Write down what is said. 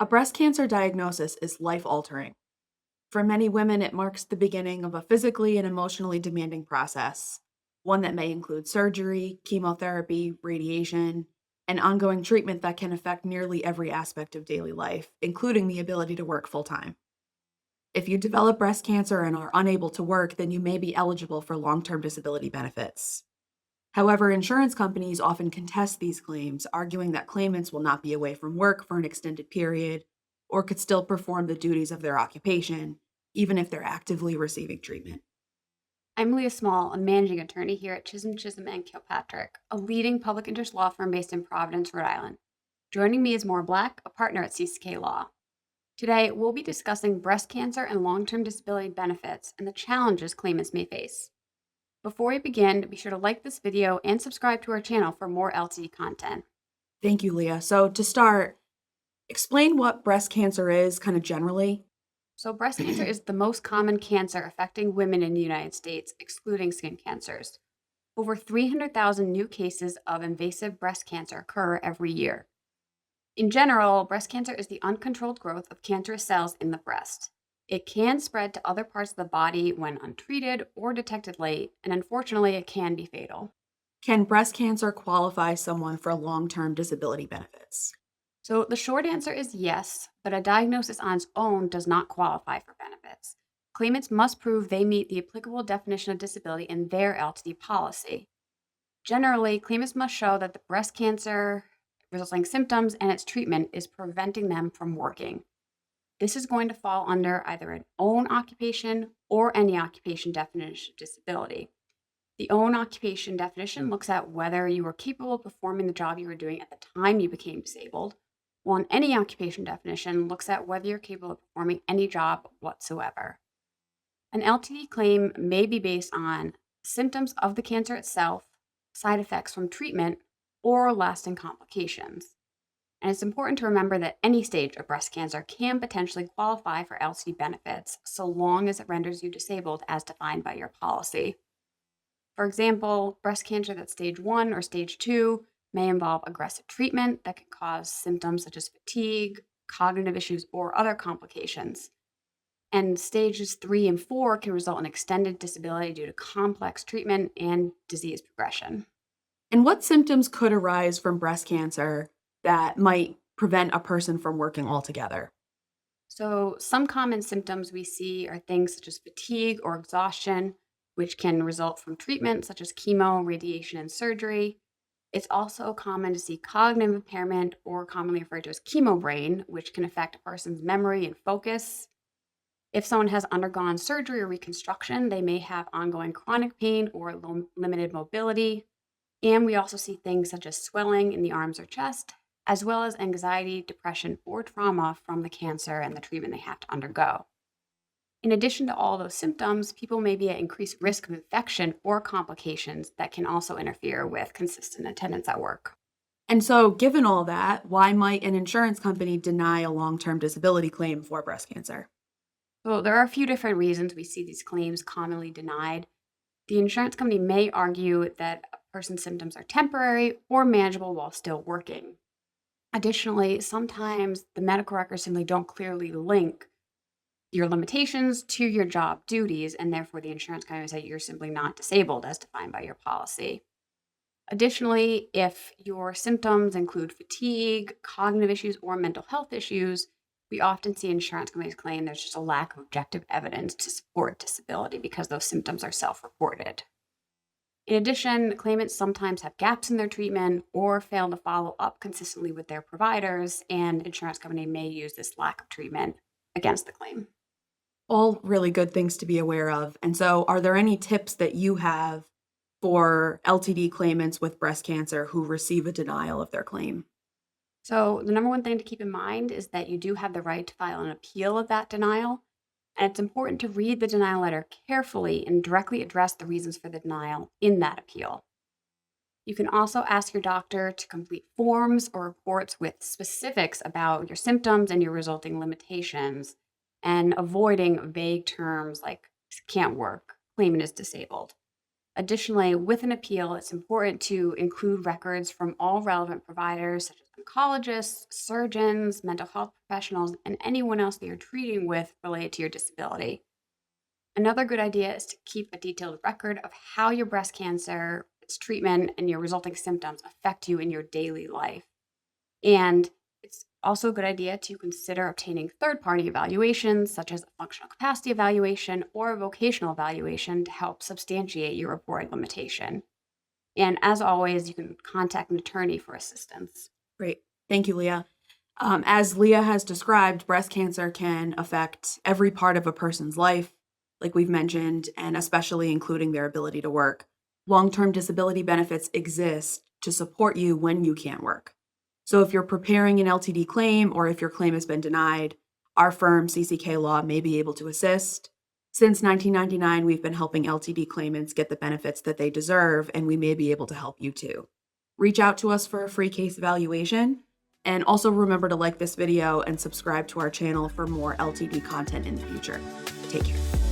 A breast cancer diagnosis is life altering. For many women, it marks the beginning of a physically and emotionally demanding process, one that may include surgery, chemotherapy, radiation, and ongoing treatment that can affect nearly every aspect of daily life, including the ability to work full time. If you develop breast cancer and are unable to work, then you may be eligible for long term disability benefits. However, insurance companies often contest these claims, arguing that claimants will not be away from work for an extended period or could still perform the duties of their occupation, even if they're actively receiving treatment. I'm Leah Small, a managing attorney here at Chisholm and Kilpatrick, a leading public interest law firm based in Providence, Rhode Island. Joining me is Maura Black, a partner at CCK Law. Today, we'll be discussing breast cancer and long-term disability benefits and the challenges claimants may face. Before we begin, be sure to like this video and subscribe to our channel for more LTD content. Thank you, Leah. So, to start, explain what breast cancer is kind of generally. So, breast cancer is the most common cancer affecting women in the United States, excluding skin cancers. Over 300,000 new cases of invasive breast cancer occur every year. In general, breast cancer is the uncontrolled growth of cancerous cells in the breast. It can spread to other parts of the body when untreated or detected late, and unfortunately, it can be fatal. Can breast cancer qualify someone for long term disability benefits? So the short answer is yes, but a diagnosis on its own does not qualify for benefits. Claimants must prove they meet the applicable definition of disability in their LTD policy. Generally, claimants must show that the breast cancer resulting symptoms and its treatment is preventing them from working. This is going to fall under either an own occupation or any occupation definition of disability. The own occupation definition looks at whether you were capable of performing the job you were doing at the time you became disabled, while an any occupation definition looks at whether you're capable of performing any job whatsoever. An LTD claim may be based on symptoms of the cancer itself, side effects from treatment, or lasting complications. And it's important to remember that any stage of breast cancer can potentially qualify for LTD benefits so long as it renders you disabled as defined by your policy. For example, breast cancer that's stage 1 or stage 2 may involve aggressive treatment that can cause symptoms such as fatigue, cognitive issues, or other complications. And stages 3 and 4 can result in extended disability due to complex treatment and disease progression. And what symptoms could arise from breast cancer that might prevent a person from working altogether? So, some common symptoms we see are things such as fatigue or exhaustion, which can result from treatment such as chemo, radiation, and surgery. It's also common to see cognitive impairment, or commonly referred to as chemo brain, which can affect a person's memory and focus. If someone has undergone surgery or reconstruction, they may have ongoing chronic pain or limited mobility. And we also see things such as swelling in the arms or chest, as well as anxiety, depression, or trauma from the cancer and the treatment they have to undergo. In addition to all those symptoms, people may be at increased risk of infection or complications that can also interfere with consistent attendance at work. And so, given all that, why might an insurance company deny a long term disability claim for breast cancer? So, there are a few different reasons we see these claims commonly denied. The insurance company may argue that a person's symptoms are temporary or manageable while still working. Additionally, sometimes the medical records simply don't clearly link your limitations to your job duties, and therefore the insurance company will say you're simply not disabled as defined by your policy. Additionally, if your symptoms include fatigue, cognitive issues, or mental health issues, we often see insurance companies claim there's just a lack of objective evidence to support disability because those symptoms are self reported. In addition, claimants sometimes have gaps in their treatment or fail to follow up consistently with their providers, and insurance company may use this lack of treatment against the claim. All really good things to be aware of. And so, are there any tips that you have for LTD claimants with breast cancer who receive a denial of their claim? So, the number one thing to keep in mind is that you do have the right to file an appeal of that denial. And it's important to read the denial letter carefully and directly address the reasons for the denial in that appeal. You can also ask your doctor to complete forms or reports with specifics about your symptoms and your resulting limitations, and avoiding vague terms like can't work, claimant is disabled. Additionally, with an appeal, it's important to include records from all relevant providers, such as oncologists, surgeons, mental health professionals, and anyone else that you're treating with related to your disability. Another good idea is to keep a detailed record of how your breast cancer, its treatment, and your resulting symptoms affect you in your daily life. And it's also a good idea to consider obtaining third-party evaluations, such as a functional capacity evaluation or a vocational evaluation, to help substantiate your reported limitation. And as always, you can contact an attorney for assistance. Great. Thank you, Leah. As Leah has described, breast cancer can affect every part of a person's life, like we've mentioned, and especially including their ability to work. Long-term disability benefits exist to support you when you can't work. So if you're preparing an LTD claim or if your claim has been denied, our firm, CCK Law, may be able to assist. Since 1999, we've been helping LTD claimants get the benefits that they deserve, and we may be able to help you too. Reach out to us for a free case evaluation. And also remember to like this video and subscribe to our channel for more LTD content in the future. Take care.